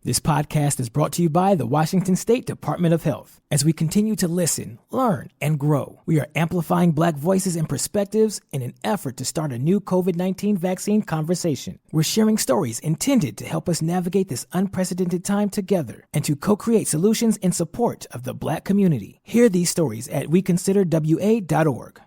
This podcast is brought to you by the Washington State Department of Health. As we continue to listen, learn, and grow, we are amplifying Black voices and perspectives in an effort to start a new COVID-19 vaccine conversation. We're sharing stories intended to help us navigate this unprecedented time together and to co-create solutions in support of the Black community. Hear these stories at weconsiderwa.org.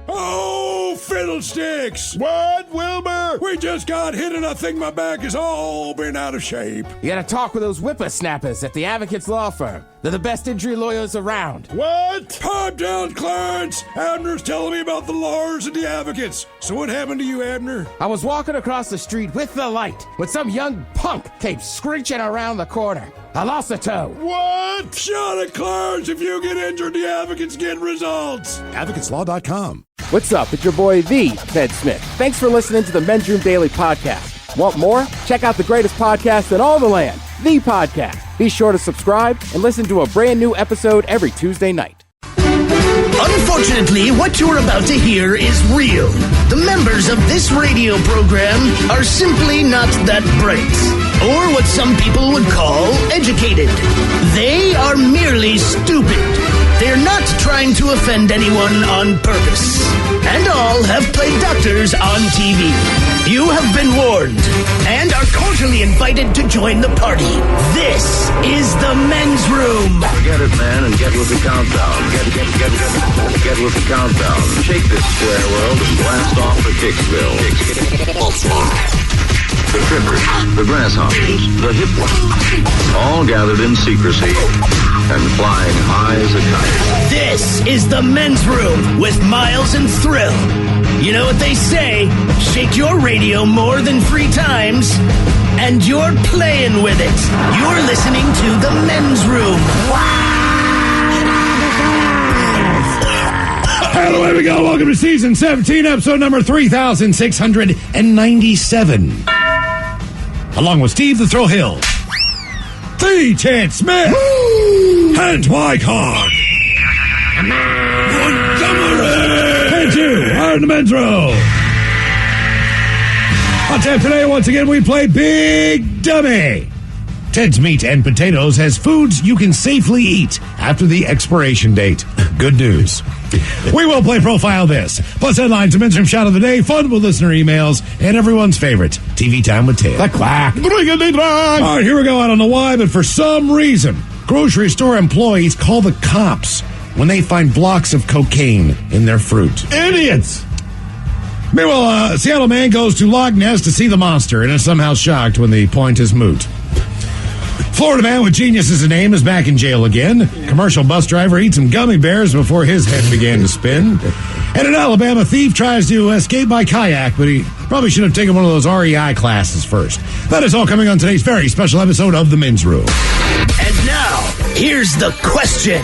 Oh, fiddlesticks! What, Wilbur? We just got hit and I think my back is all been out of shape. You gotta talk with those whippersnappers at the Advocates Law Firm. They're the best injury lawyers around. What? Pipe down, Clarence! Abner's telling me about the lawyers and the advocates. So what happened to you, Abner? I was walking across the street with the light when some young punk came screeching around the corner. I lost a toe. What? Shut it, Clarence! If you get injured, the advocates get results. AdvocatesLaw.com. What's up? It's your boy, the Ted Smith. Thanks for listening to the Men's Room Daily Podcast. Want more? Check out the greatest podcast in all the land, The Podcast. Be sure to subscribe and listen to a brand new episode every Tuesday night. Unfortunately, what you're about to hear is real. The members of this radio program are simply not that bright, or what some people would call educated. They are merely stupid. They're not trying to offend anyone on purpose. And all have played doctors on TV. You have been warned and are cordially invited to join the party. This is the Men's Room. Forget it, man, and get with the countdown. Get with the countdown. Shake this square world and blast off for Kicksville. The trippers, the grasshoppers, the hip ones, all gathered in secrecy and flying high as a kite. This is the Men's Room with Miles and Thrill. You know what they say, shake your radio more than 3 times, and you're playing with it. You're listening to the Men's Room. And away we go. Welcome to season 17, episode number 3697. Along with Steve the Thrill Hill, the Ted Smith, and Mike Hawk. Montgomery! And you are in the Men's Room. On tap today, once again, we play Big Dummy. Ted's Meat and Potatoes has foods you can safely eat after the expiration date. Good news. We will play Profile This, plus headlines, a Men's Room shot of the day, fun with listener emails, and everyone's favorite, TV Time with Ted. The quack. All right, here we go. I don't know why, but for some reason, grocery store employees call the cops when they find blocks of cocaine in their fruit. Idiots! Meanwhile, a Seattle man goes to Loch Ness to see the monster and is somehow shocked when the point is moot. Florida man with genius as a name is back in jail again. Commercial bus driver eats some gummy bears before his head began to spin. And an Alabama thief tries to escape by kayak, but he probably should have taken one of those REI classes first. That is all coming on today's very special episode of The Men's Room. And now, here's the question.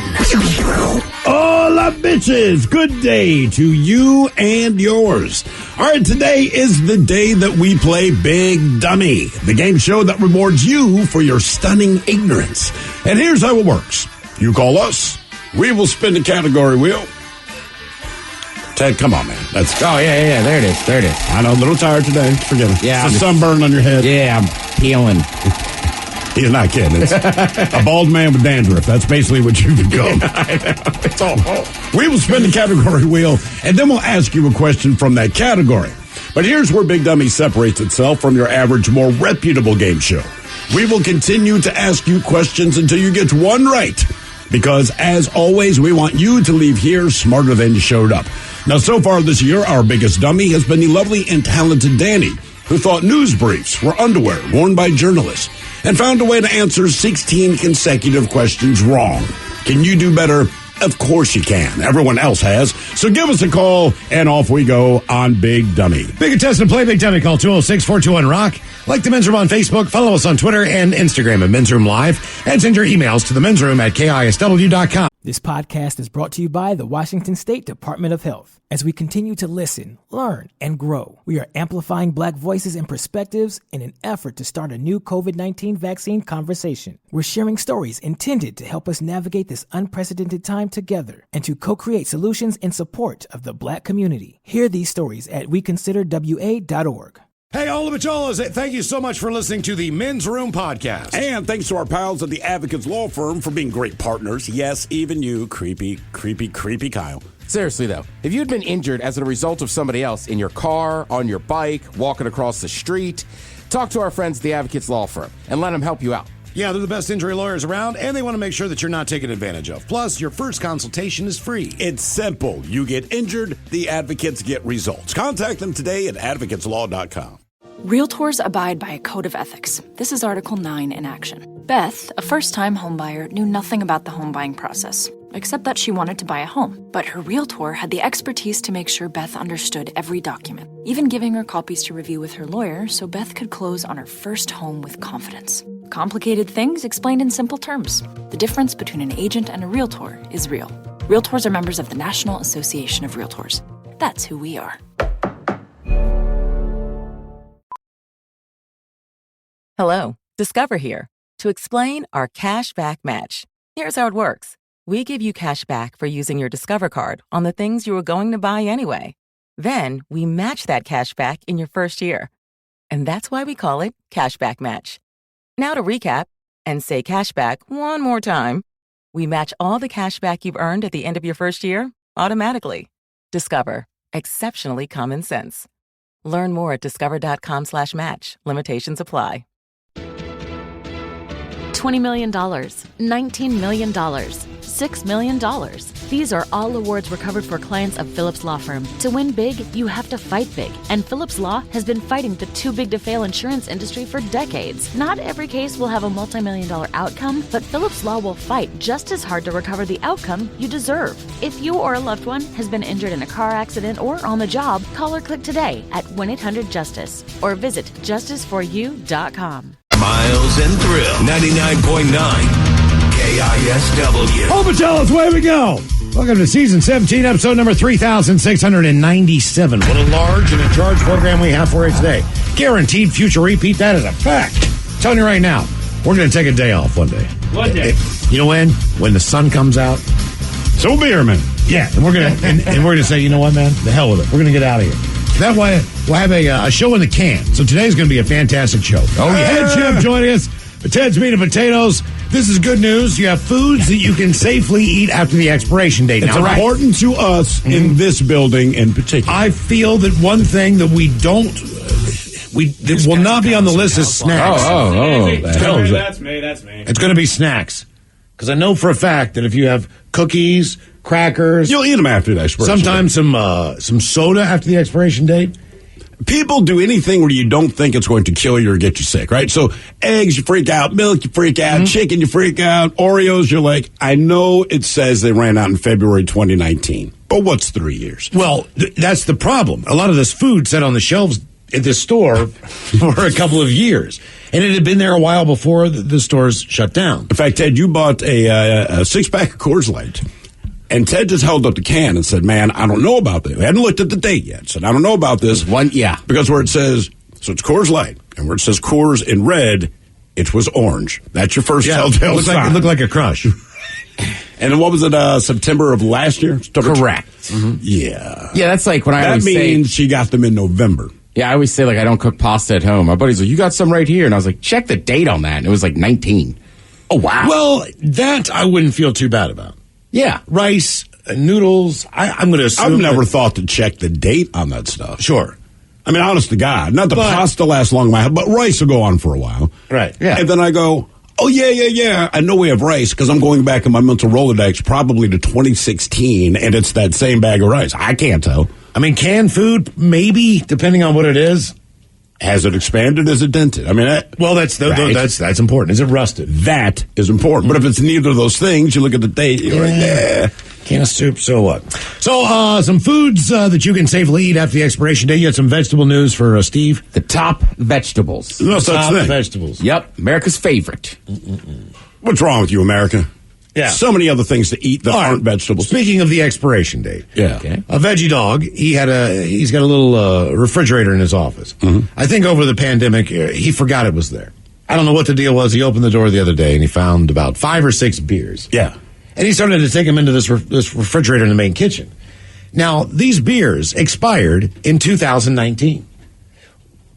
Hola, bitches. Good day to you and yours. All right, today is the day that we play Big Dummy, the game show that rewards you for your stunning ignorance. And here's how it works. You call us. We will spin the category wheel. Ted, come on, man. Let's go. Oh, yeah. There it is. I know, a little tired today. Forgive me. Yeah. It's a sunburn on your head. Yeah, I'm peeling. He's not kidding. It's a bald man with dandruff. That's basically what you become. I know. It's all. We will spin the category wheel, and then we'll ask you a question from that category. But here's where Big Dummy separates itself from your average, more reputable game show. We will continue to ask you questions until you get one right. Because, as always, we want you to leave here smarter than you showed up. Now, so far this year, our biggest dummy has been the lovely and talented Danny, who thought news briefs were underwear worn by journalists and found a way to answer 16 consecutive questions wrong. Can you do better? Of course you can. Everyone else has. So give us a call, and off we go on Big Dummy. Big contestant, play Big Dummy. Call 206-421-ROCK. Like the Men's Room on Facebook. Follow us on Twitter and Instagram at Men's Room Live. And send your emails to the Men's Room at KISW.com. This podcast is brought to you by the Washington State Department of Health. As we continue to listen, learn, and grow, we are amplifying Black voices and perspectives in an effort to start a new COVID-19 vaccine conversation. We're sharing stories intended to help us navigate this unprecedented time together and to co-create solutions in support of the Black community. Hear these stories at weconsiderwa.org. Hey, all the Macholas, thank you so much for listening to the Men's Room Podcast. And thanks to our pals at the Advocates Law Firm for being great partners. Yes, even you, creepy Kyle. Seriously, though, if you'd been injured as a result of somebody else in your car, on your bike, walking across the street, talk to our friends at the Advocates Law Firm and let them help you out. Yeah, they're the best injury lawyers around, and they want to make sure that you're not taken advantage of. Plus, your first consultation is free. It's simple. You get injured, the advocates get results. Contact them today at advocateslaw.com. Realtors abide by a code of ethics. This is Article 9 in action. Beth, a first-time homebuyer, knew nothing about the home buying process, except that she wanted to buy a home. But her realtor had the expertise to make sure Beth understood every document, even giving her copies to review with her lawyer so Beth could close on her first home with confidence. Complicated things explained in simple terms. The difference between an agent and a realtor is real. Realtors are members of the National Association of Realtors. That's who we are. Hello, Discover here to explain our cash back match. Here's how it works. We give you cash back for using your Discover card on the things you were going to buy anyway. Then we match that cash back in your first year. And that's why we call it Cashback Match. Now to recap and say cashback one more time. We match all the cashback you've earned at the end of your first year automatically. Discover. Exceptionally common sense. Learn more at discover.com/match. Limitations apply. $20 million, $19 million, $6 million. These are all awards recovered for clients of Phillips Law Firm. To win big, you have to fight big. And Phillips Law has been fighting the too-big-to-fail insurance industry for decades. Not every case will have a multi-million-dollar outcome, but Phillips Law will fight just as hard to recover the outcome you deserve. If you or a loved one has been injured in a car accident or on the job, call or click today at 1-800-JUSTICE or visit justiceforyou.com. Miles and Thrill, 99.9 KISW. Oh, Patellas, away we go. Welcome to Season 17, Episode number 3697. What a large and in-charge program we have for you today. Guaranteed future repeat, that is a fact. I'm telling you right now, we're going to take a day off one day. One day. You know when? When the sun comes out. So be here, man. Yeah, and we're going to and we're going to say, you know what, man? The hell with it. We're going to get out of here. That way, we'll have a show in the can. So today's going to be a fantastic show. Oh, yeah. Ted Chip joining us. Ted's Meat and Potatoes. This is good news. You have foods that you can safely eat after the expiration date. It's important to us in this building in particular. I feel that one thing that that will not be on the list is snacks. That's me. It's going to be snacks. Because I know for a fact that if you have cookies, crackers, you'll eat them after the expiration sometimes date. Some soda after the expiration date. People do anything where you don't think it's going to kill you or get you sick, right? So eggs, you freak out. Milk, you freak out. Chicken, you freak out. Oreos, you're like, I know it says they ran out in February 2019, but what's 3 years? Well, that's the problem. A lot of this food sat on the shelves at the store for a couple of years. And it had been there a while before the stores shut down. In fact, Ted, you bought a six-pack of Coors Light. And Ted just held up the can and said, man, I don't know about this. We hadn't looked at the date yet. Said, I don't know about this. Because where it says, so it's Coors Light. And where it says Coors in red, it was orange. That's your first telltale sign. It looked like a crush. And then what was it, September of last year? Correct. Mm-hmm. Yeah. Yeah, that's like when I That always means she got them in November. Yeah, I always say, like, I don't cook pasta at home. My buddy's like, you got some right here. And I was like, check the date on that. And it was like 19. Oh, wow. Well, that I wouldn't feel too bad about. Yeah. Rice, noodles, I'm going to assume. I've never thought to check the date on that stuff. Sure. I mean, honest to God, not the pasta lasts long in my head, but rice will go on for a while. Right. Yeah. And then I go, oh, yeah. I know we have rice because I'm going back in my mental Rolodex probably to 2016, and it's that same bag of rice. I can't tell. I mean, canned food, maybe, depending on what it is. Has it expanded? Is it dented? I mean, that's important. Is it rusted? That is important. But if it's neither of those things, you look at the date, you're like, yeah. Can of soup, so what? So, some foods that you can safely eat after the expiration date. You had some vegetable news for Steve. The top vegetables. No such thing. Vegetables. Yep, America's favorite. What's wrong with you, America? Yeah. So many other things to eat that aren't vegetables. Speaking of the expiration date. Yeah. Okay. A veggie dog, he's got a little refrigerator in his office. Mm-hmm. I think over the pandemic, he forgot it was there. I don't know what the deal was. He opened the door the other day and he found about 5 or 6 beers. Yeah. And he started to take them into this refrigerator in the main kitchen. Now, these beers expired in 2019.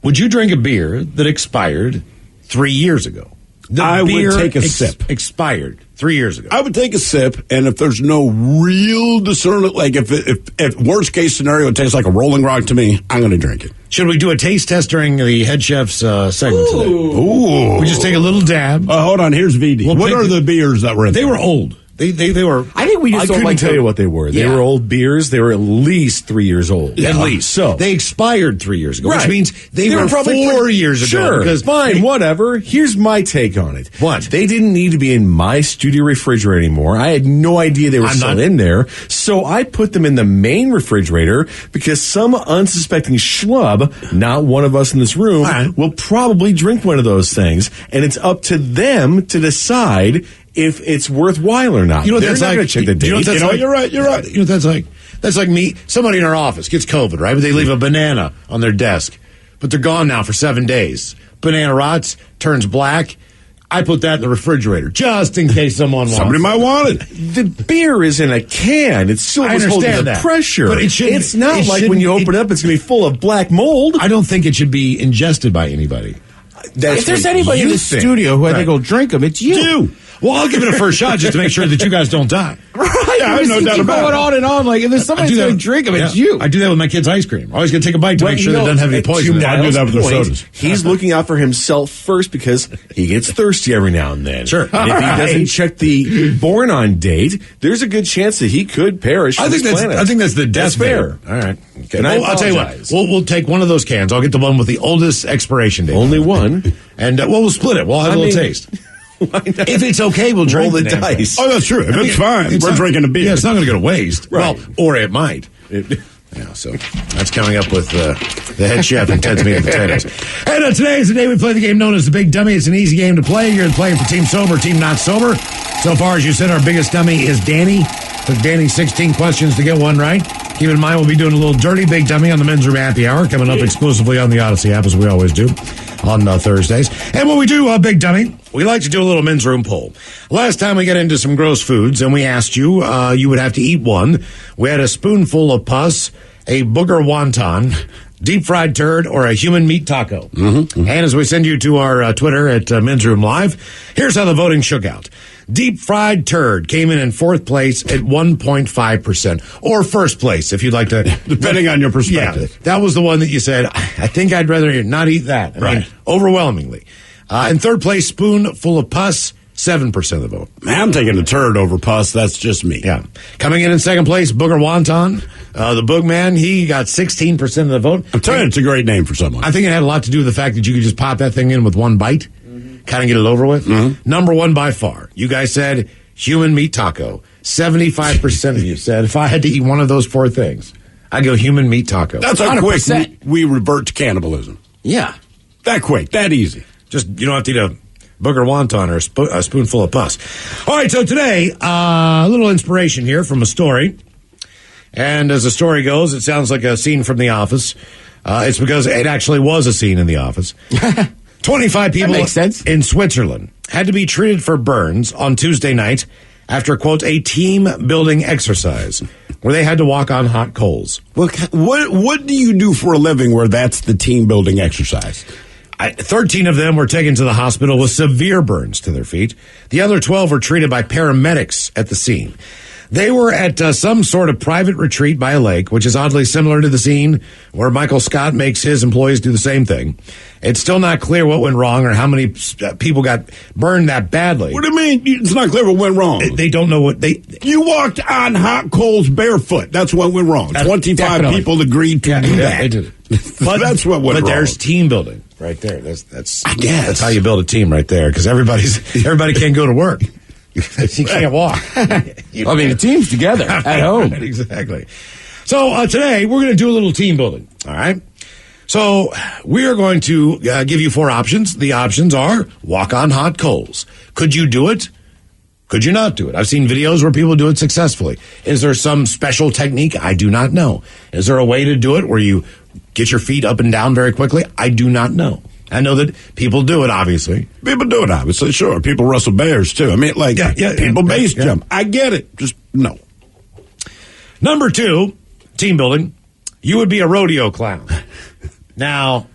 Would you drink a beer that expired 3 years ago? I would take a sip. Expired 3 years ago. I would take a sip, and if there's no real discernment, like if worst case scenario it tastes like a Rolling Rock to me, I'm going to drink it. Should we do a taste test during the head chef's segment today? Ooh. We just take a little dab. Hold on, here's VD. What are the beers that were in there? They were old. They were. I think we just don't like tell you what they were. They were old beers. They were at least 3 years old. At least. So they expired 3 years ago, right. which means they were probably 4 years ago. Sure, Because fine, whatever. Here's my take on it. What? They didn't need to be in my studio refrigerator anymore. I had no idea they were still in there. So I put them in the main refrigerator because some unsuspecting schlub, not one of us in this room, will probably drink one of those things. And it's up to them to decide if it's worthwhile or not. You know what They're that's not like? going to check the date. You know what that's like? You're right. You know what that's like? That's like me. Somebody in our office gets COVID, right? But they leave a banana on their desk. But they're gone now for 7 days. Banana rots, turns black. I put that in the refrigerator just in case someone wants Somebody might want it. The beer is in a can. It's still I holding understand the that. pressure. But it's not like when you open it up, it's going to be full of black mold. I don't think it should be ingested by anybody. If there's anybody in the studio who I think will drink them, it's you. Well, I'll give it a first shot just to make sure that you guys don't die. Right. Yeah, I have no doubt about going it. on and on. Like, if there's somebody who's going to drink them, it's you. I do that with my kids' ice cream. I always got to take a bite to make sure that it doesn't have any poison in it. I do that with their sodas. He's looking out for himself first because he gets thirsty every now and then. Sure. And if he doesn't check the born-on date, there's a good chance that he could perish I on think this planet. I think that's the death fair. All right. Okay. And I'll tell you what. We'll take one of those cans. I'll get the one with the oldest expiration date. Only one. And we'll split it. We'll have a little taste. If it's okay, we'll drink Roll the damn thing. dice. Oh, that's true. If it's fine, we're drinking a beer. Yeah, it's not going to go to waste. Right. Well, or it might. Yeah, so that's coming up with the head chef and Ted's Meat and Potatoes. And today is the day we play the game known as the Big Dummy. It's an easy game to play. You're playing for Team Sober, Team Not Sober. So far, as you said, our biggest dummy is Danny. Took Danny 16 questions to get one right. Keep in mind, we'll be doing a little dirty Big Dummy on the Men's Room Happy Hour, coming up exclusively on the Odyssey app, as we always do on Thursdays. And when we do Big Dummy, we like to do a little Men's Room poll. Last time we got into some gross foods, and we asked you, you would have to eat one. We had a spoonful of pus, a booger wonton, deep fried turd, or a human meat taco. And as we send you to our Twitter at Men's Room Live, here's how the voting shook out. Deep fried turd came in fourth place at 1.5%, or first place, if you'd like to. Depending on your perspective. Yeah, that was the one that you said, I think I'd rather not eat that. I mean, overwhelmingly. In third place, spoonful of pus, 7% of the vote. Man, I'm taking the turd over pus. That's just me. Yeah. Coming in second place, Booger Wonton. The Boogman, he got 16% of the vote. I'm telling you, it's a great name for someone. I think it had a lot to do with the fact that you could just pop that thing in with one bite, kind of get it over with. Number one by far. You guys said human meat taco. 75% of you said if I had to eat one of those four things, I'd go human meat taco. That's how quick we revert to cannibalism. Yeah. That quick, that easy. Just, you don't have to eat a booger wonton or a spoonful of pus. All right, so today, a little inspiration here from a story. And as the story goes, it sounds like a scene from The Office. It's because it actually was a scene in The Office. 25 people in Switzerland had to be treated for burns on Tuesday night after, quote, a team-building exercise where they had to walk on hot coals. What do you do for a living where that's the team-building exercise? 13 of them were taken to the hospital with severe burns to their feet. The other 12 were treated by paramedics at the scene. They were at some sort of private retreat by a lake, which is oddly similar to the scene where Michael Scott makes his employees do the same thing. It's still not clear what went wrong or how many people got burned that badly. What do you mean? It's not clear what went wrong. They don't know what they... You walked on hot coals barefoot. That's what went wrong. 25 people agreed to do that. They did it. But that's what went wrong. But there's team building right there. That's I guess. That's how you build a team right there, because everybody can't go to work. You can't walk. I mean, the team's together at home. Right, exactly. So today, we're going to do a little team building, all right? So we are going to give you four options. The options are walk on hot coals. Could you do it? Could you not do it? I've seen videos where people do it successfully. Is there some special technique? I do not know. Is there a way to do it where you get your feet up and down very quickly? I do not know. I know that people do it, obviously. People do it, obviously, sure. People wrestle bears, too. I mean, people base jump. I get it. Just no. Number 2, team building. You would be a rodeo clown. Now,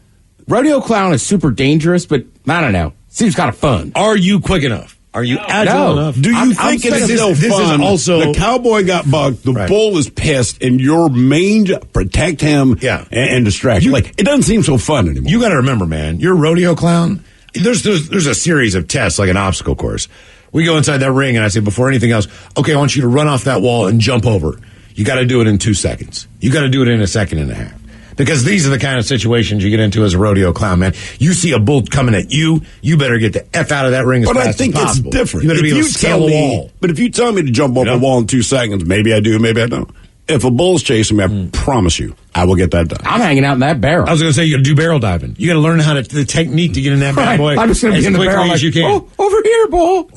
Rodeo clown is super dangerous, but I don't know. Seems kind of fun. Are you quick enough? Are you agile enough? Do you think it's still fun? Is also the cowboy got bucked, the bull is pissed, and your main job, protect him and distract him. Like, it doesn't seem so fun anymore. You got to remember, man, you're a rodeo clown. There's a series of tests, like an obstacle course. We go inside that ring, and I say, before anything else, okay, I want you to run off that wall and jump over. You got to do it in 2 seconds. You got to do it in 1.5 seconds. Because these are the kind of situations you get into as a rodeo clown, man. You see a bull coming at you, you better get the F out of that ring as fast as possible. But I think it's different. You better be able to scale a wall. But if you tell me to jump off a wall in 2 seconds, maybe I do, maybe I don't. If a bull's chasing me, I promise you, I will get that done. I'm hanging out in that barrel. I was going to say, you got to do barrel diving. You got to learn the technique to get in that bad boy. I'm just going to be in the barrel as you can. Oh, over here, bull.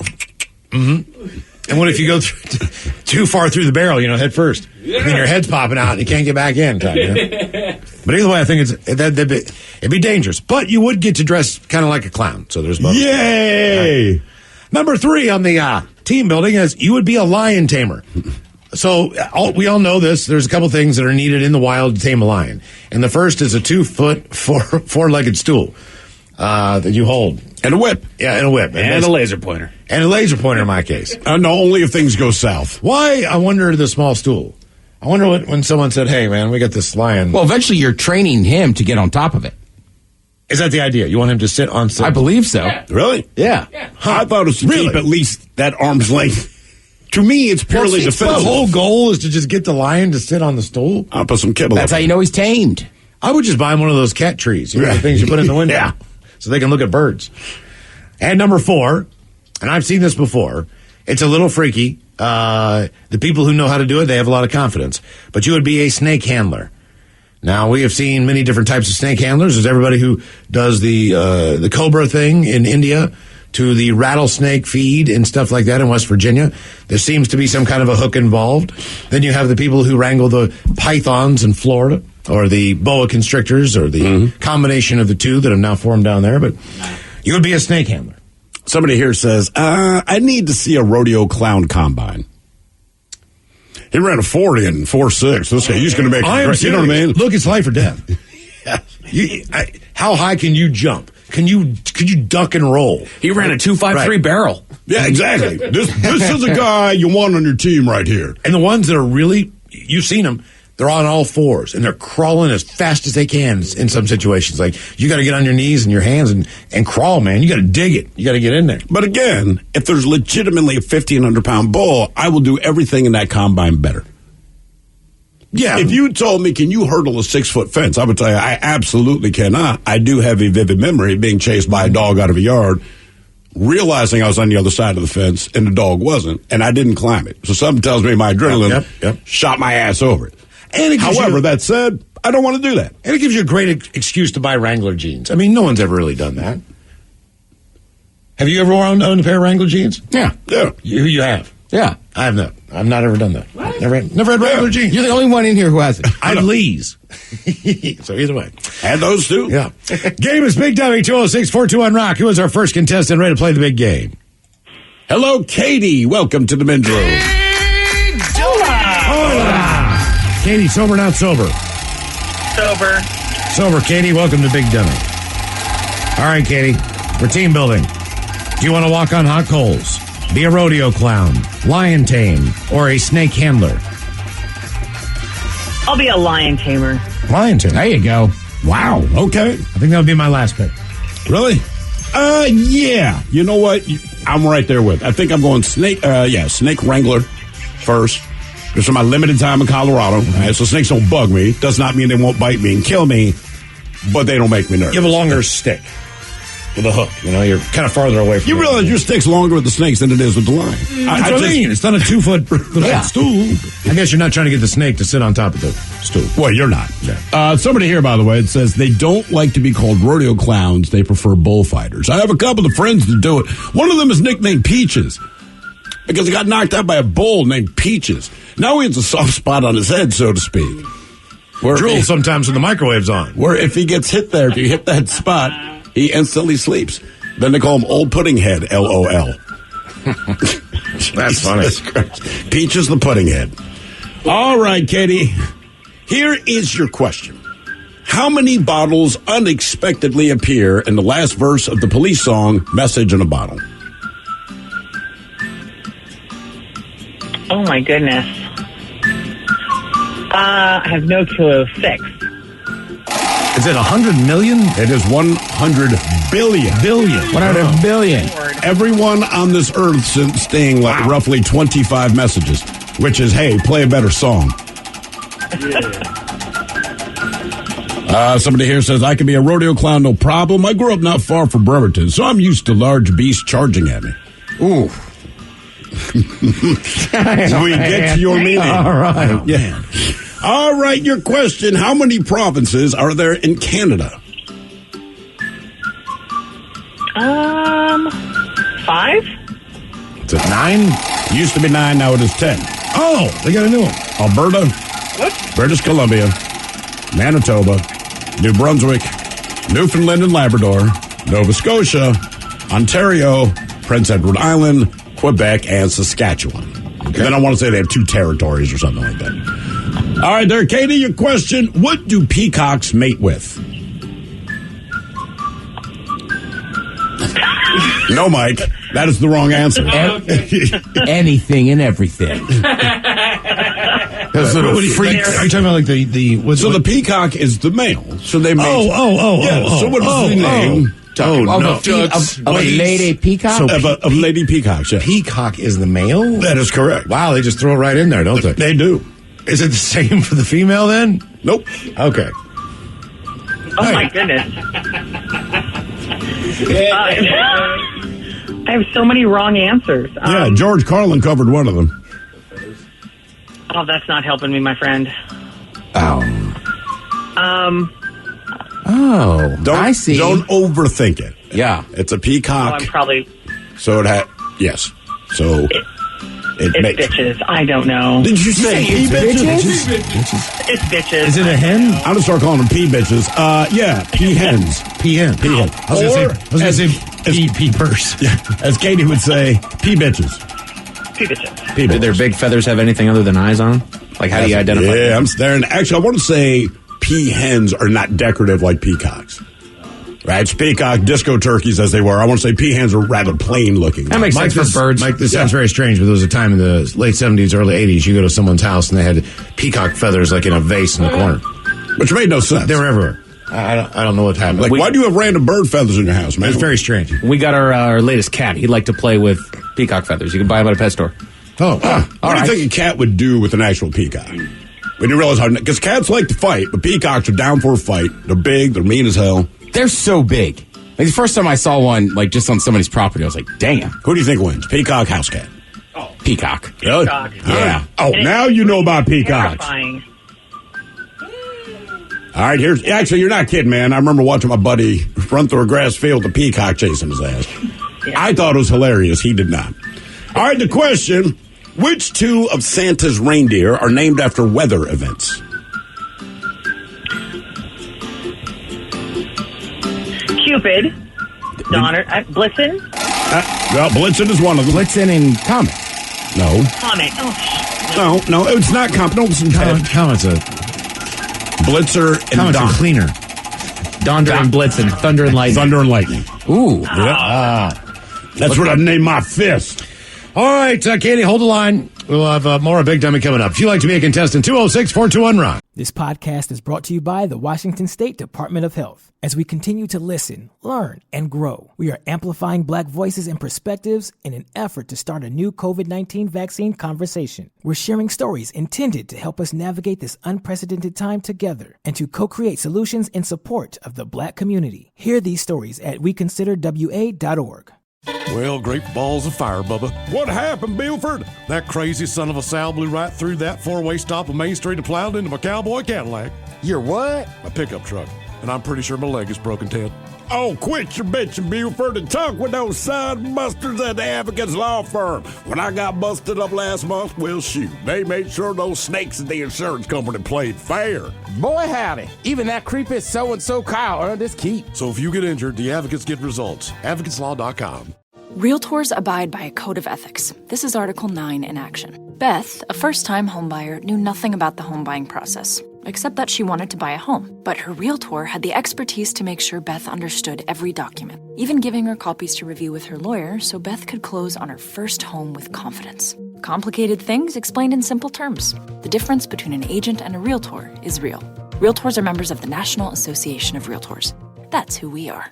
Mm-hmm. And what if you go too far through the barrel, head first? Yeah. And then your head's popping out and you can't get back in. But either way, I think it'd be dangerous. But you would get to dress kind of like a clown. So there's both. Yay! Number 3 on the team building is you would be a lion tamer. So we all know this. There's a couple things that are needed in the wild to tame a lion. And the first is a 2-foot, four-legged stool that you hold. And a whip. Yeah, and a whip. And a laser pointer. And a laser pointer in my case. No, only if things go south. Why, I wonder, the small stool? I wonder when someone said, hey, man, we got this lion. Well, eventually you're training him to get on top of it. Is that the idea? You want him to sit on something? I believe so. Yeah. Really? Yeah. Huh. I thought it was to keep at least that arm's length. To me, it's purely defensive. The whole goal is to just get the lion to sit on the stool? I'll put some kibble. That's how you know he's tamed. I would just buy him one of those cat trees. The things you put in the window. So they can look at birds. And number 4, and I've seen this before, it's a little freaky. The people who know how to do it, they have a lot of confidence. But you would be a snake handler. Now, we have seen many different types of snake handlers. There's everybody who does the cobra thing in India to the rattlesnake feed and stuff like that in West Virginia. There seems to be some kind of a hook involved. Then you have the people who wrangle the pythons in Florida, or the boa constrictors, or the combination of the two that have now formed down there. But you would be a snake handler. Somebody here says, I need to see a rodeo clown combine. He ran a 40 and 4.6. This guy, he's going to make it. You know what I mean? Look, it's life or death. How high can you jump? Could you duck and roll? He ran a 2.53 barrel. Yeah, exactly. This is a guy you want on your team right here. And the ones that are really, you've seen them, they're on all fours, and they're crawling as fast as they can in some situations. Like, you got to get on your knees and your hands and crawl, man. You got to dig it. You got to get in there. But again, if there's legitimately a 1,500-pound bull, I will do everything in that combine better. Yeah. If you told me, can you hurdle a 6-foot fence? I would tell you, I absolutely cannot. I do have a vivid memory of being chased by a dog out of a yard, realizing I was on the other side of the fence, and the dog wasn't, and I didn't climb it. So something tells me my adrenaline shot my ass over it. And however, that said, I don't want to do that. And it gives you a great excuse to buy Wrangler jeans. I mean, no one's ever really done that. Have you ever owned a pair of Wrangler jeans? Yeah. You have? Yeah. I have not. I've not ever done that. Never had Wrangler jeans. You're the only one in here who has it. I have Lee's. So either way. And those two. Yeah. Game is Big Dummy, 206-421-ROCK. Who is our first contestant ready to play the big game? Hello, Katie. Welcome to the men's room. Hola. Katie, sober, not sober? Sober, Katie. Welcome to Big Dummy. All right, Katie. We're team building. Do you want to walk on hot coals, be a rodeo clown, lion tame, or a snake handler? I'll be a lion tamer. Lion tamer. There you go. Wow. Okay. I think that would be my last pick. Really? Yeah. You know what? I'm right there with. I think I'm going snake wrangler first. This is my limited time in Colorado. Right? So snakes don't bug me. Does not mean they won't bite me and kill me, but they don't make me nervous. You have a longer stick with a hook. You're kind of farther away from you. Realize your stick's longer with the snakes than it is with the lion. I mean, it's not a 2-foot stool. I guess you're not trying to get the snake to sit on top of the stool. Well, you're not. Yeah. Somebody here, by the way, it says they don't like to be called rodeo clowns. They prefer bullfighters. I have a couple of friends that do it. One of them is nicknamed Peaches because he got knocked out by a bull named Peaches. Now he has a soft spot on his head, so to speak. Drool sometimes when the microwave's on. Where if he gets hit there, if you hit that spot, he instantly sleeps. Then they call him Old Pudding Head, LOL. That's funny. Peaches the Pudding Head. All right, Katie. Here is your question. How many bottles unexpectedly appear in the last verse of the Police song, Message in a Bottle? Oh, my goodness. I have no clue. 6. Is it 100 million? It is 100 billion. 100 billion. Everyone on this earth since staying like roughly 25 messages, which is, hey, play a better song. Somebody here says, I can be a rodeo clown, no problem. I grew up not far from Bremerton, so I'm used to large beasts charging at me. Ooh. We get your meaning. All right. Oh, yeah. All right, your question. How many provinces are there in Canada? 5? Is it 9? Used to be 9, now it is 10. Oh, they got a new one. Alberta, British Columbia, Manitoba, New Brunswick, Newfoundland and Labrador, Nova Scotia, Ontario, Prince Edward Island, Quebec, and Saskatchewan. Okay. And then I want to say they have 2 territories or something like that. All right, there, Katie, your question. What do peacocks mate with? No, Mike. That is the wrong answer. Anything and everything. Those little freaks. Are you talking about like the the peacock is the male. So they mate. So what is the name? Of a lady peacock? So of lady peacocks, yeah. Peacock is the male? That is correct. Wow, they just throw it right in there, don't they? They do. Is it the same for the female then? Nope. Okay. Oh, my goodness. I have so many wrong answers. Yeah, George Carlin covered one of them. Oh, that's not helping me, my friend. Oh, I see. Don't overthink it. Yeah. It's a peacock. Oh, I'm probably... So it had... Yes. So... It's bitches. I don't know. Did you say pea bitches? It's bitches. Is it a hen? I'm going to start calling them pea bitches. Yeah, pea hens. Pea hen. Pea hen. I was going to say pea purse. Yeah, as Katie would say, pea bitches. Pea bitches. Pea bitches. Do their big feathers have anything other than eyes on them? Like, how do you identify them? them? I'm staring. Actually, I want to say pea hens are not decorative like peacocks. Right, it's peacock, disco turkeys as they were. I want to say pea hens are rather plain looking. That makes sense for birds. Mike, this sounds very strange, but there was a time in the late 70s, early 80s, you go to someone's house and they had peacock feathers like in a vase in the corner. Which made no sense. They were everywhere. I don't know what happened. Like, why do you have random bird feathers in your house, man? It's very strange. We got our latest cat. He'd like to play with peacock feathers. You can buy them at a pet store. What do you think a cat would do with an actual peacock? When you realize how... Because cats like to fight, but peacocks are down for a fight. They're big. They're mean as hell. They're so big. Like the first time I saw one, like just on somebody's property, I was like, damn. Who do you think wins? Peacock, house cat? Oh. Peacock. Really? Peacock. Yeah. Oh, now you know about peacocks. Terrifying. All right, here's... Actually, you're not kidding, man. I remember watching my buddy run through a grass field with a peacock chasing his ass. Yeah. I thought it was hilarious. He did not. All right, the question... Which 2 of Santa's reindeer are named after weather events? Cupid. Donner. Blitzen. Well, Blitzen is one of them. Blitzen and Comet. No. Comet. Oh, No, it's not Comet. No, it's Comet's a... Blitzer and Comet's Don. a cleaner. Donder and Blitzen. Thunder and lightning. Thunder and lightning. Ooh. That's what I named my fist. All right, Katie, hold the line. We'll have more of Big Dummy coming up. If you'd like to be a contestant, 206-421-ROCK. This podcast is brought to you by the Washington State Department of Health. As we continue to listen, learn, and grow, we are amplifying Black voices and perspectives in an effort to start a new COVID-19 vaccine conversation. We're sharing stories intended to help us navigate this unprecedented time together and to co-create solutions in support of the Black community. Hear these stories at weconsiderwa.org. Well, great balls of fire, Bubba. What happened, Bilford? That crazy son of a Sal blew right through that four-way stop on Main Street and plowed into my cowboy Cadillac. Your what? My pickup truck. And I'm pretty sure my leg is broken, Ted. Oh, quit your bitching, Buford, and talk with those side busters at the Advocates Law Firm. When I got busted up last month, well, shoot, they made sure those snakes at the insurance company played fair. Boy, howdy. Even that creepy so-and-so Kyle earned his keep. So if you get injured, the advocates get results. AdvocatesLaw.com. Realtors abide by a code of ethics. This is Article 9 in action. Beth, a first-time homebuyer, knew nothing about the home buying process. except that she wanted to buy a home. But her realtor had the expertise to make sure Beth understood every document, even giving her copies to review with her lawyer so Beth could close on her first home with confidence. Complicated things explained in simple terms. The difference between an agent and a realtor is real. Realtors are members of the National Association of Realtors. That's who we are.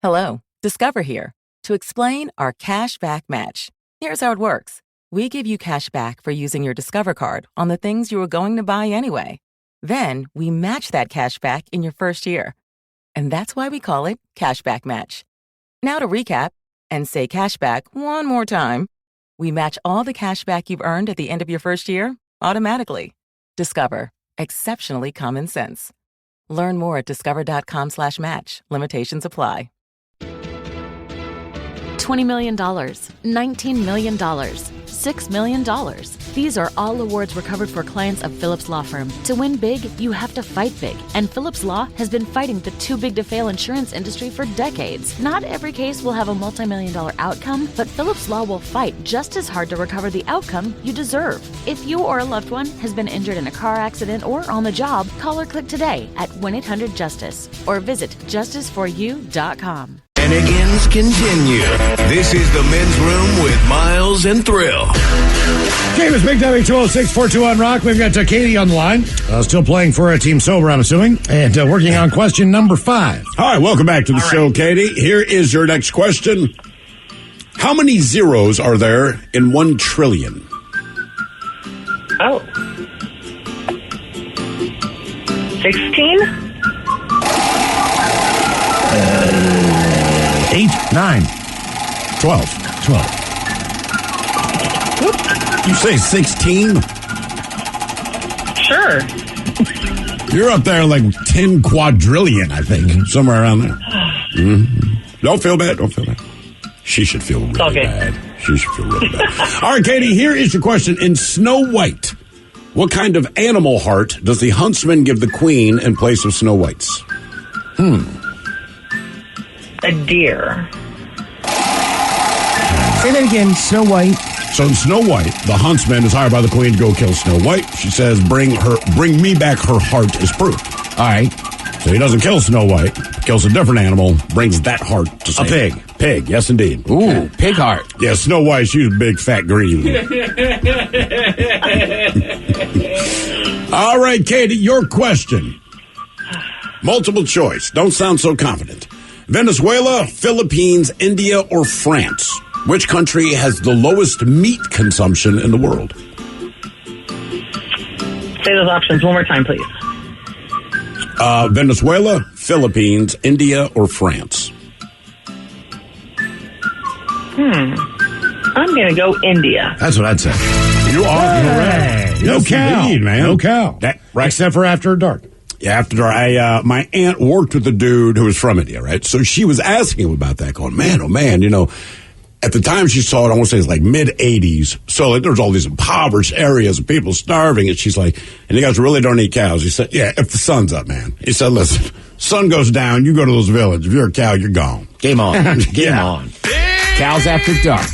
Hello, Discover here to explain our cash back match. Here's how it works. We give you cash back for using your Discover card on the things you were going to buy anyway. Then we match that cash back in your first year. And that's why we call it Cashback Match. Now to recap and say cashback one more time. We match all the cash back you've earned at the end of your first year automatically. Discover. Exceptionally common sense. Learn more at discover.com/match. Limitations apply. $20 million, $19 million, $6 million. These are all awards recovered for clients of Phillips Law Firm. To win big, you have to fight big. And Phillips Law has been fighting the too big to fail insurance industry for decades. Not every case will have a multi-million-dollar outcome, but Phillips Law will fight just as hard to recover the outcome you deserve. If you or a loved one has been injured in a car accident or on the job, call or click today at 1-800-JUSTICE or visit justiceforyou.com. Shenanigans continue. This is the Men's Room with Miles and Thrill. Okay, it's Big W 206-421 Rock. We've got Katie on the line. Still playing for a Team Sober, I'm assuming, and working on question number 5. All right, welcome back to the show, Katie. Here is your next question. How many zeros are there in 1 trillion? Oh. 16? 8, 9, 12. You say 16? Sure. You're up there like 10 quadrillion, I think. Somewhere around there. Mm-hmm. Don't feel bad. She should feel really bad. She should feel really bad. All right, Katie, here is your question. In Snow White, what kind of animal heart does the huntsman give the queen in place of Snow White's? A deer. Say that again, Snow White. So in Snow White, the huntsman is hired by the queen to go kill Snow White. She says, bring me back her heart as proof. All right. So he doesn't kill Snow White, kills a different animal, brings that heart to save. A pig. Pig, yes indeed. Ooh, pig heart. Yeah, Snow White, she's a big fat green. All right, Katie, your question. Multiple choice. Don't sound so confident. Venezuela, Philippines, India, or France? Which country has the lowest meat consumption in the world? Say those options one more time, please. Venezuela, Philippines, India, or France? I'm going to go India. That's what I'd say. You are correct. No cow. Indeed, man. No cow. Right. Except for after dark. Yeah, after dark. My aunt worked with a dude who was from India, right? So she was asking him about that, going, man, oh man, at the time she saw it, I want to say it's like mid-'80s. So like, there's all these impoverished areas of people starving. And she's like, and you guys really don't eat cows. He said, yeah, if the sun's up, man. He said, listen, sun goes down, you go to those villages. If you're a cow, you're gone. Game on. Game on. Cows after dark.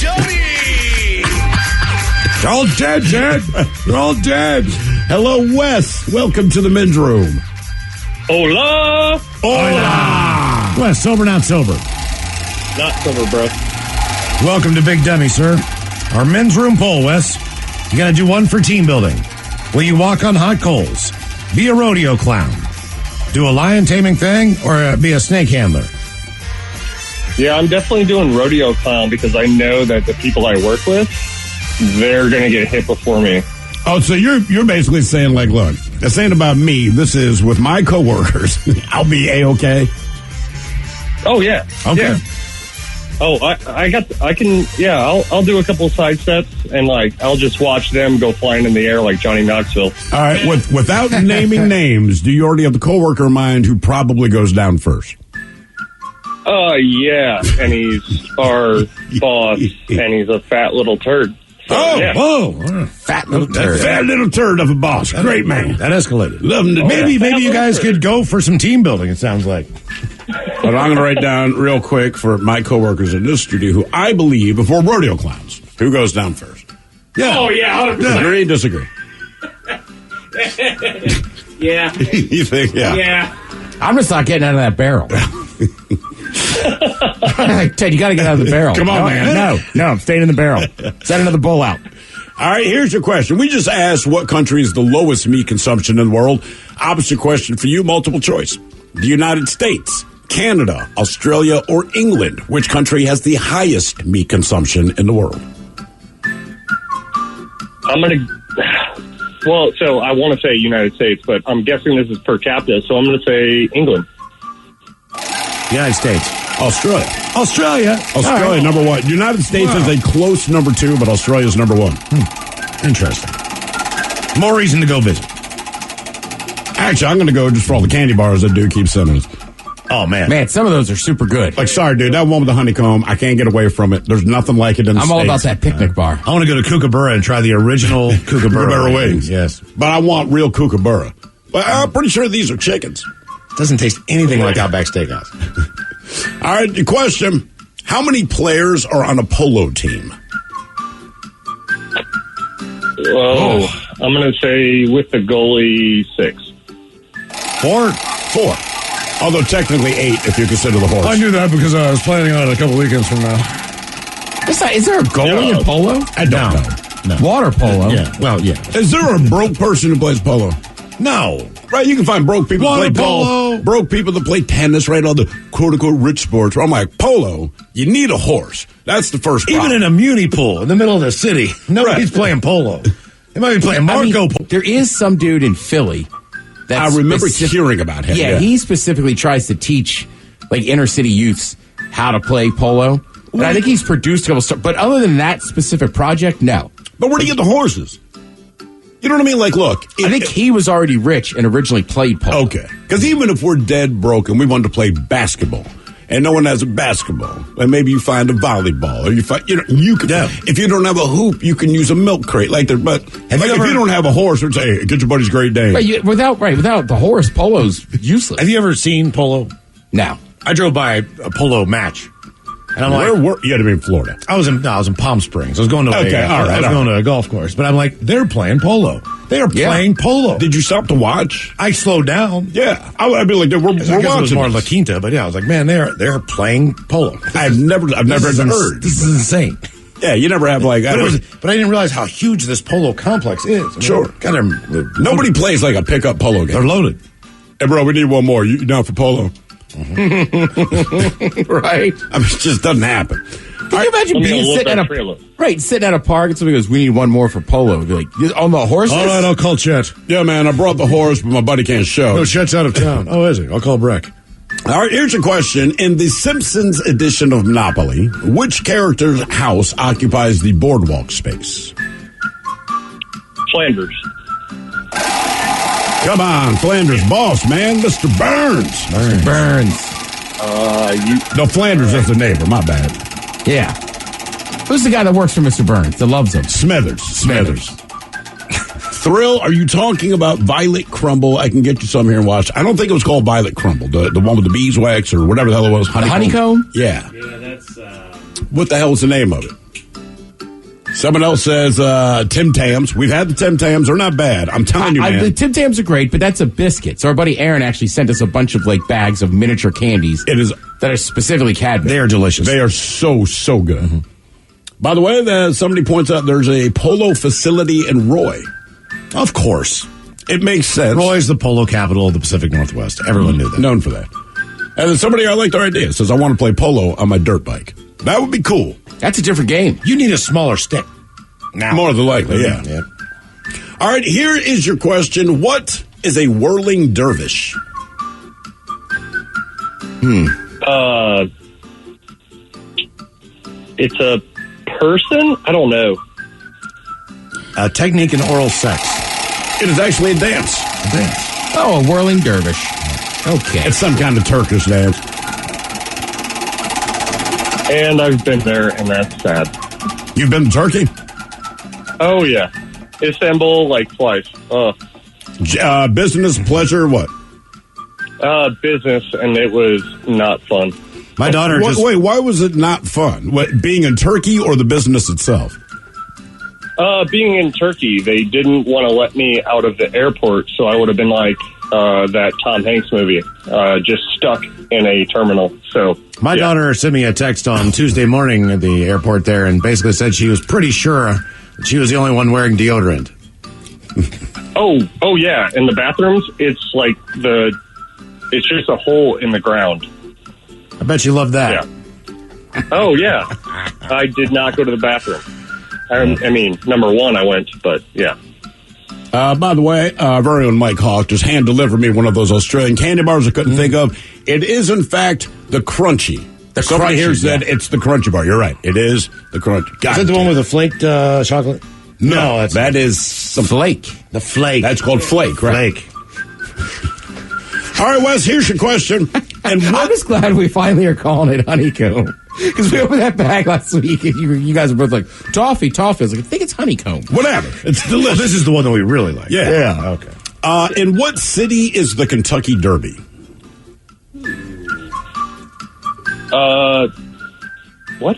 They're all dead, Dad. They're all dead. Hello, Wes. Welcome to the Men's Room. Hola. Hola. Wes, sober, not sober? Not sober, bro. Welcome to Big Dummy, sir. Our Men's Room poll, Wes. You got to do one for team building. Will you walk on hot coals? Be a rodeo clown? Do a lion taming thing? Or be a snake handler? Yeah, I'm definitely doing rodeo clown because I know that the people I work with, they're going to get hit before me. Oh, so you're basically saying, like, look, this ain't about me. This is with my coworkers. I'll be A-okay? Oh, yeah. Okay. Yeah. Oh, I'll do a couple of side steps and I'll just watch them go flying in the air like Johnny Knoxville. All right, without naming names, do you already have the coworker in mind who probably goes down first? Yeah, and he's our boss, and he's a fat little turd. So, whoa. Fat little turd. Fat little turd of a boss. Great man. That escalated. Love him to Maybe you guys could go for some team building, it sounds like. But I'm going to write down real quick for my coworkers in this studio who I believe, before rodeo clowns, who goes down first? Yeah. Oh, yeah, 100%. Agree, disagree? Yeah. You think, yeah. Yeah. I'm just not getting out of that barrel. Ted, you got to get out of the barrel. Come on, man. No, I'm staying in the barrel. Send another bowl out. All right, here's your question. We just asked what country is the lowest meat consumption in the world. Opposite question for you, multiple choice. The United States, Canada, Australia, or England? Which country has the highest meat consumption in the world? I'm going to... Well, so I want to say United States, but I'm guessing this is per capita, so I'm going to say England. United States. Australia. Australia, right. Number one. United States is a close number 2, but Australia is number 1. Interesting. More reason to go visit. Actually, I'm going to go just for all the candy bars that dude keeps sending us. Oh, man. Man, some of those are super good. Like, sorry, dude, that one with the honeycomb, I can't get away from it. There's nothing like it in the I'm States. all about that picnic bar. I want to go to Kookaburra and try the original Kookaburra wings. Yes. But I want real Kookaburra. But I'm pretty sure these are chickens. Doesn't taste anything like Outback Steakhouse. All right, the question. How many players are on a polo team? Oh, I'm going to say with the goalie 6. 4? Although technically 8 if you consider the horse. I knew that because I was planning on it a couple weekends from now. Is there a goalie in polo? I don't know. No. Water polo? Yeah. Well, yeah. Is there a broke person who plays polo? No. Right, you can find broke people Water that play polo. golf, broke people that play tennis, right, all the quote-unquote rich sports. I'm like, polo, you need a horse. That's the first problem. Even in a muni pool in the middle of the city, nobody's playing polo. They might be playing Marco polo. There is some dude in Philly I remember hearing about him. Yeah, he specifically tries to teach like inner city youths how to play polo. And I think he's produced a couple stuff. But other than that specific project, no. But where do you get the horses? You know what I mean? Like, look. I think he was already rich and originally played polo. Okay. Because even if we're dead broke and we wanted to play basketball, and no one has a basketball, and maybe you find a volleyball, or you find, you can. Yeah. If you don't have a hoop, you can use a milk crate. Like, but if you don't have a horse, or say, hey, get your buddy's Great Dane. Right, without the horse, polo's useless. Have you ever seen polo? No. I drove by a polo match. And I'm where you had to be in Florida. I was in Palm Springs. I was going to going to a golf course, but I'm like, they're playing polo. They are playing polo. Did you stop to watch? I slowed down. Yeah, I'd be like, we're watching. It was more La Quinta, but yeah, I was like, man, they're playing polo. I've never heard. This is insane. Yeah, you never have like. But I didn't realize how huge this polo complex is. I mean, sure. Nobody plays like a pickup polo game. They're loaded. Hey, bro, we need one more. You down for polo? Right. I mean, it just doesn't happen. Can you imagine sitting at a park and somebody goes, we need one more for polo? Be like, on the horse? All right, I'll call Chet. Yeah, man, I brought the horse, but my buddy can't show. No, Chet's out of town. Oh, is he? I'll call Breck. All right, here's your question. In the Simpsons edition of Monopoly, which character's house occupies the boardwalk space? Flanders. Come on, Flanders boss, man. Mr. Burns. No, Flanders is the neighbor. My bad. Yeah. Who's the guy that works for Mr. Burns that loves him? Smithers. Thrill, are you talking about Violet Crumble? I can get you some here and watch. I don't think it was called Violet Crumble. The one with the beeswax or whatever the hell it was. Honeycomb? Yeah. Yeah, that's... What the hell was the name of it? Someone else says Tim Tams. We've had the Tim Tams. They're not bad. I'm telling you, man. The Tim Tams are great, but that's a biscuit. So our buddy Aaron actually sent us a bunch of like bags of miniature candies. That are specifically Cadbury. They are delicious. They are so good. Mm-hmm. By the way, somebody points out there's a polo facility in Roy. Of course. It makes sense. Roy's the polo capital of the Pacific Northwest. Everyone knew that. Known for that. And then somebody, I like their idea, says, I want to play polo on my dirt bike. That would be cool. That's a different game. You need a smaller stick. Now. More than likely, yeah. All right, here is your question. What is a whirling dervish? It's a person? I don't know. A technique in oral sex. It is actually a dance. Oh, a whirling dervish. Okay. It's some kind of Turkish dance. And I've been there, and that's sad. You've been to Turkey? Oh, yeah. Istanbul, like twice. Business, pleasure, what? Business, and it was not fun. My daughter Wait, why was it not fun? What, being in Turkey or the business itself? Being in Turkey, they didn't want to let me out of the airport, so I would have been like that Tom Hanks movie, just stuck in a terminal. So my daughter sent me a text on Tuesday morning at the airport there and basically said she was pretty sure that she was the only one wearing deodorant. Oh yeah. In the bathrooms, it's like it's just a hole in the ground. I bet you loved that. Yeah. Oh yeah. I did not go to the bathroom. I mean, number one, I went, but yeah. By the way, very own Mike Hawk just hand delivered me one of those Australian candy bars I couldn't think of. It is, in fact, the Crunchy. Somebody here said it's the Crunchy bar. You're right. It is the Crunchy. Is that the one with the flaked chocolate? No, that is the Flake. The flake. That's called Flake, right? Flake. All right, Wes, here's your question. And I'm just glad we finally are calling it honeycomb. Because we opened that bag last week, and you guys were both like, toffee. I was like, I think it's honeycomb. Whatever. It's delicious. This is the one that we really like. Yeah. Okay. In what city is the Kentucky Derby? What?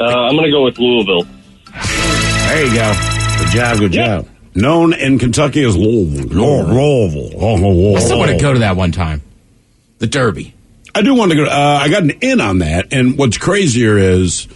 I'm going to go with Louisville. There you go. Good job. Known in Kentucky as Louisville. I still want to go to that one time. The Derby. I do want to go. I got an in on that. And what's crazier is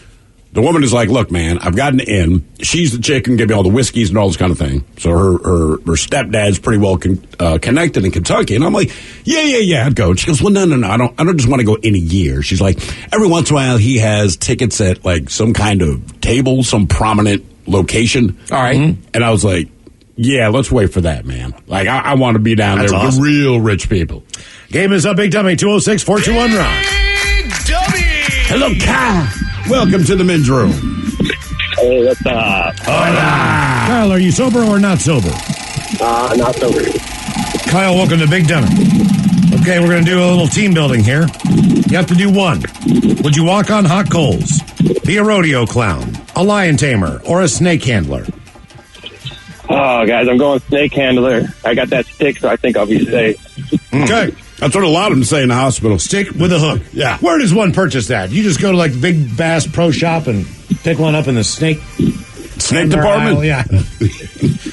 the woman is like, look, man, I've got an in. She's the chick and give me all the whiskeys and all this kind of thing. So her stepdad's pretty well connected in Kentucky. And I'm like, yeah, I'd go. And she goes, well, no. I don't just want to go in a year. She's like, every once in a while he has tickets at like some kind of table, some prominent location. All right. And I was like, yeah, let's wait for that, man. Like, I want to be down there with the real rich people. Game is up, Big Dummy, 206-421-ROCK. Hello, Kyle. Welcome to the men's room. Hey, what's up? Hola. Kyle, are you sober or not sober? Not sober. Kyle, welcome to Big Dummy. Okay, we're going to do a little team building here. You have to do one. Would you walk on hot coals, be a rodeo clown, a lion tamer, or a snake handler? Oh, guys, I'm going snake handler. I got that stick, so I think I'll be safe. Okay. That's what a lot of them say in the hospital. Stick with a hook. Yeah. Where does one purchase that? You just go to like the Big Bass Pro Shop and pick one up in the snake department? Aisle? Yeah.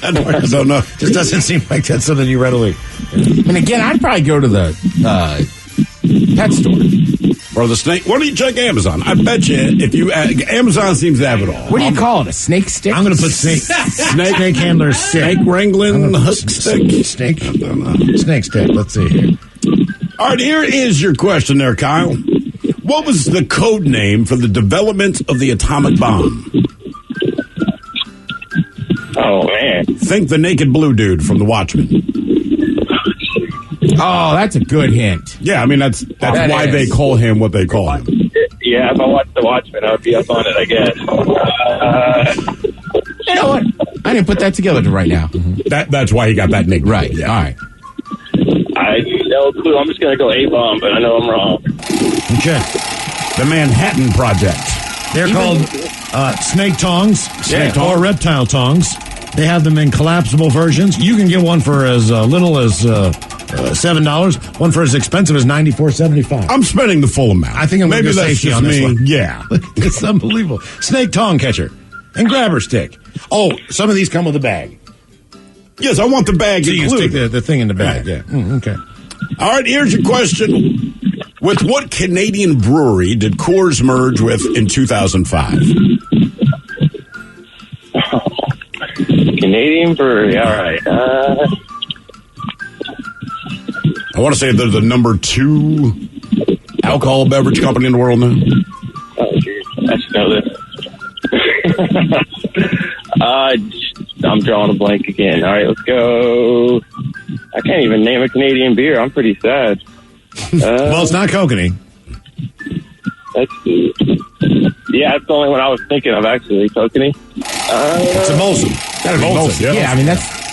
I don't know. Just doesn't seem like that's something you readily. And again, I'd probably go to the pet store. Or the snake. Why don't you check Amazon? I bet you if you Amazon seems to have it all. What do you call it? A snake stick? I'm going to put snake handler stick. Snake wrangling hook stick. Snake stick. Let's see here. All right, here is your question there, Kyle. What was the code name for the development of the atomic bomb? Oh, man. Think the naked blue dude from The Watchmen. Oh, that's a good hint. Yeah, I mean, that's why they call him what they call him. Yeah, if I watched The Watchmen, I would be up on it, I guess. You know what? I didn't put that together right now. That's why he got that nickname. Right, yeah. All right. I no clue. I'm just going to go A-bomb, but I know I'm wrong. Okay. The Manhattan Project. They're called snake tongs or reptile tongs. They have them in collapsible versions. You can get one for as little as $7. One for as expensive as $94.75. I'm spending the full amount. I think I'm going to Maybe that's safety just on this me. one. Yeah. It's unbelievable. Snake tong catcher and grabber stick. Oh, some of these come with a bag. Yes, I want the bag So you included. can stick the thing in the bag, yeah. Okay. All right, here's your question. With what Canadian brewery did Coors merge with in 2005? Canadian brewery. All right. I want to say they're the number 2 alcohol beverage company in the world now. Oh, geez. I should know this. I'm drawing a blank again. All right, let's go. I can't even name a Canadian beer. I'm pretty sad. Well, it's not kokanee. Yeah, that's the only one I was thinking of, actually. Kokanee. It's a Molson. Gotta be Molson. Yeah, I mean,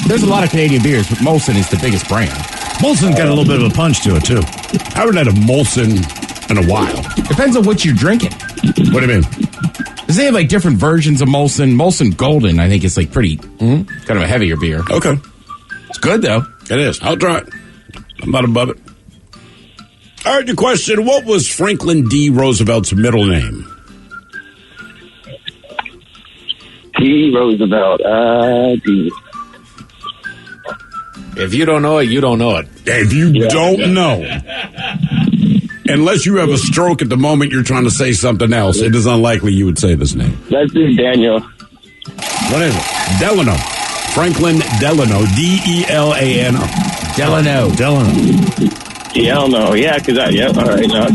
there's a lot of Canadian beers, but Molson is the biggest brand. Molson's got a little bit of a punch to it, too. I haven't had a Molson in a while. Depends on what you're drinking. What do you mean? Because they have like different versions of Molson. Molson Golden, I think, is like pretty kind of a heavier beer. Okay. It's good, though. It is. I'll try it. I'm not above it. All right, your question. What was Franklin D. Roosevelt's middle name? D. Roosevelt. D. If you don't know it, you don't know it. If you don't know, unless you have a stroke at the moment you're trying to say something else, it is unlikely you would say this name. Let's do Daniel. What is it? Delano. Franklin Delano. Delano. Delano. Delano. Yeah, because all right. No,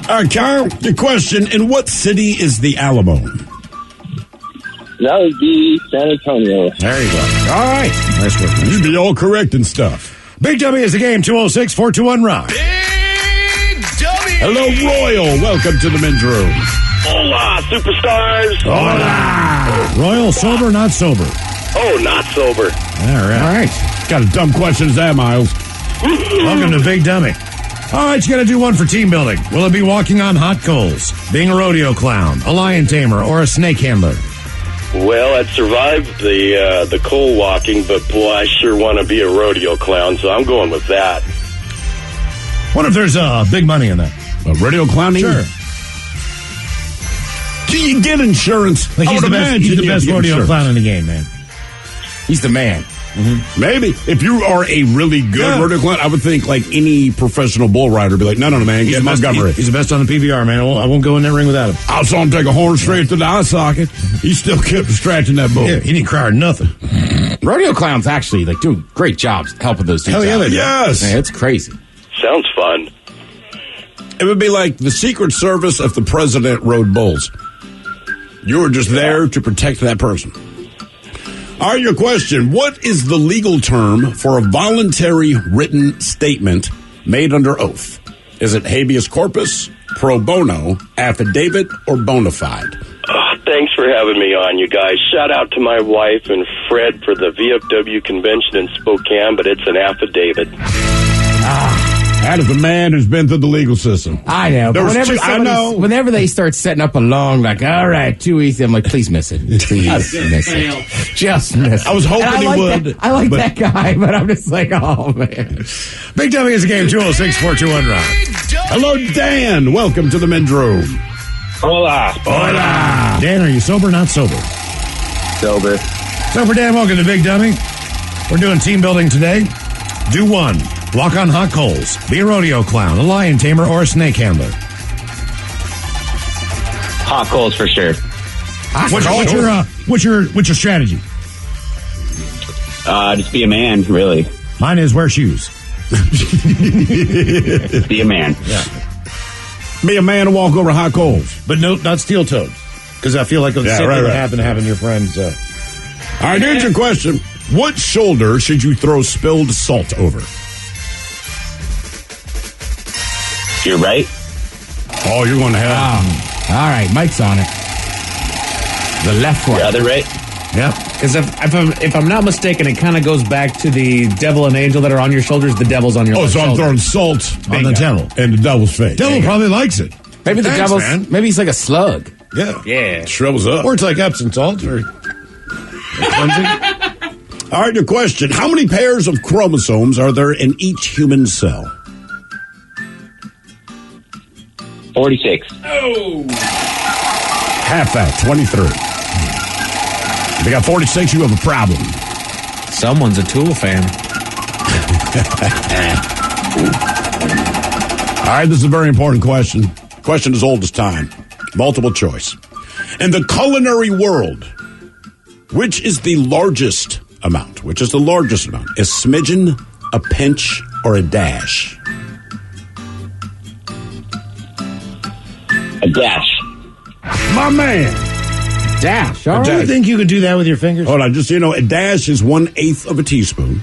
all right, Kyle, the question, in what city is the Alamo? That would be San Antonio. There you go. All right. Nice work. You'd be all correct and stuff. Big W is the game, 206-421-ROCK. Big W. Hello, Royal. Welcome to the men's room. Hola, superstars. Hola. Royal, sober, not sober? Oh, not sober. All right. Got a dumb question as that, Miles. Welcome to Big Dummy. All right, you got to do one for team building. Will it be walking on hot coals, being a rodeo clown, a lion tamer, or a snake handler? Well, I'd survived the coal walking, but boy, I sure want to be a rodeo clown, so I'm going with that. What if there's big money in that? A rodeo clowning? Sure. Do you get insurance? Like he's the best rodeo clown in the game, man. He's the man. Mm-hmm. Maybe. If you are a really good rodeo clown, I would think like any professional bull rider would be like, no, man, get Montgomery. He's the best on the PBR, man. I won't go in that ring without him. I saw him take a horn straight to the eye socket. He still kept scratching that bull. Yeah, he didn't cry or nothing. Rodeo clowns actually do great jobs helping those dudes. Hell yeah, out. they do. Yes. Man, it's crazy. Sounds fun. It would be like the Secret Service if the president rode bulls. You were just there to protect that person. All right, your question. What is the legal term for a voluntary written statement made under oath? Is it habeas corpus, pro bono, affidavit, or bona fide? Thanks for having me on, you guys. Shout out to my wife and Fred for the VFW convention in Spokane, but it's an affidavit. That is a man who's been through the legal system. I know. But whenever they start setting up a long, like, all right, too easy, I'm like, please miss it. Please miss it. Just miss it. I was hoping he would. I like that guy, but I'm just like, oh, man. Big W is the game, 206-421-ROCK. Hello, Dan. Welcome to the men's room. Hola. Hola. Dan, are you sober or not sober? Sober. Sober, Dan. Welcome to Big Dummy. We're doing team building today. Do one. Walk on hot coals. Be a rodeo clown, a lion tamer, or a snake handler. Hot coals for sure. What's your strategy? Just be a man, really. Mine is wear shoes. Be a man. Yeah. Be a man and walk over hot coals. But no, not steel toed. Because I feel like the same thing would happen to having your friends. All right, here's your question. What shoulder should you throw spilled salt over? You're right. Oh, you're going to have. All right, Mike's on it. The left one. The other right. Yep. Because if I'm not mistaken, it kind of goes back to the devil and angel that are on your shoulders. The devil's on your left shoulder. I'm throwing salt on the devil and the devil's face. Devil probably likes it. Maybe the devil's. Man. Maybe he's like a slug. Yeah. Shrivels up. Or it's like Epsom salt. Or all right, your question. How many pairs of chromosomes are there in each human cell? 46. Oh. Half that, 23. If you got 46, you have a problem. Someone's a Tool fan. All right, this is a very important question. Question as old as time. Multiple choice. In the culinary world, which is the largest amount? Which is the largest amount? A smidgen, a pinch, or a dash? A dash. My man. Dash. All right. Do you think you could do that with your fingers? Hold on, just so you know, a dash is 1/8 of a teaspoon.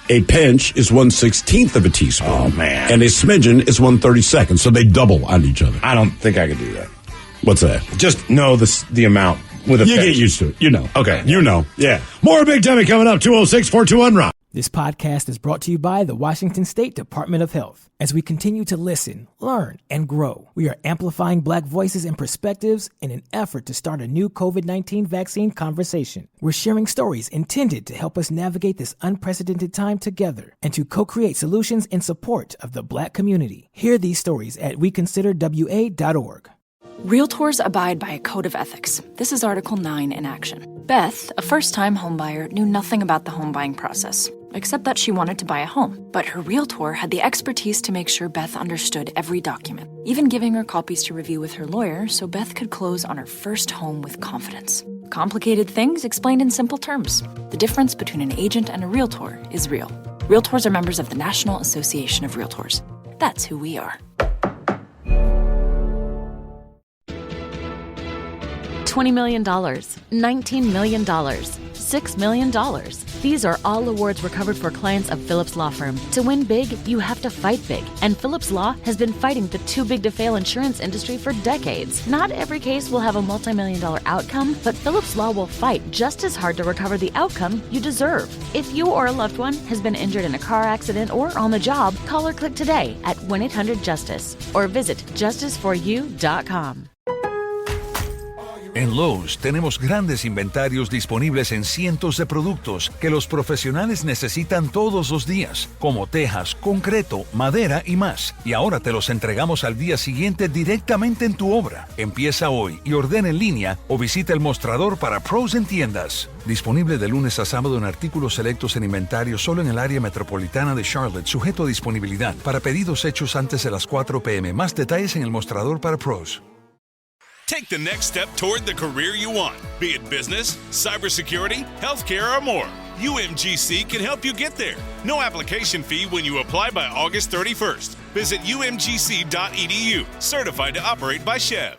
A pinch is 1/16 of a teaspoon. Oh, man. And a smidgen is 1/32. So they double on each other. I don't think I could do that. What's that? Just know the amount with a You pinch. get used to it. You know. Okay. You know. Yeah. More Big Dummy coming up, 206-421-ROCK. This podcast is brought to you by the Washington State Department of Health. As we continue to listen, learn, and grow, we are amplifying Black voices and perspectives in an effort to start a new COVID-19 vaccine conversation. We're sharing stories intended to help us navigate this unprecedented time together and to co-create solutions in support of the Black community. Hear these stories at weconsiderwa.org. Realtors abide by a code of ethics. This is Article 9 in action. Beth, a first-time homebuyer, knew nothing about the home buying process, except that she wanted to buy a home. But her realtor had the expertise to make sure Beth understood every document, even giving her copies to review with her lawyer so Beth could close on her first home with confidence. Complicated things explained in simple terms. The difference between an agent and a realtor is real. Realtors are members of the National Association of Realtors. That's who we are. $20 million, $19 million, $6 million. These are all awards recovered for clients of Phillips Law Firm. To win big, you have to fight big. And Phillips Law has been fighting the too-big-to-fail insurance industry for decades. Not every case will have a multi-million-dollar outcome, but Phillips Law will fight just as hard to recover the outcome you deserve. If you or a loved one has been injured in a car accident or on the job, call or click today at 1-800-JUSTICE or visit justiceforyou.com. En Lowe's tenemos grandes inventarios disponibles en cientos de productos que los profesionales necesitan todos los días, como tejas, concreto, madera y más. Y ahora te los entregamos al día siguiente directamente en tu obra. Empieza hoy y ordena en línea o visita el mostrador para pros en tiendas. Disponible de lunes a sábado en artículos selectos en inventario solo en el área metropolitana de Charlotte, sujeto a disponibilidad. Para pedidos hechos antes de las 4 p.m. Más detalles en el mostrador para pros. Take the next step toward the career you want, be it business, cybersecurity, healthcare, or more. UMGC can help you get there. No application fee when you apply by August 31st. Visit umgc.edu, certified to operate by Chev.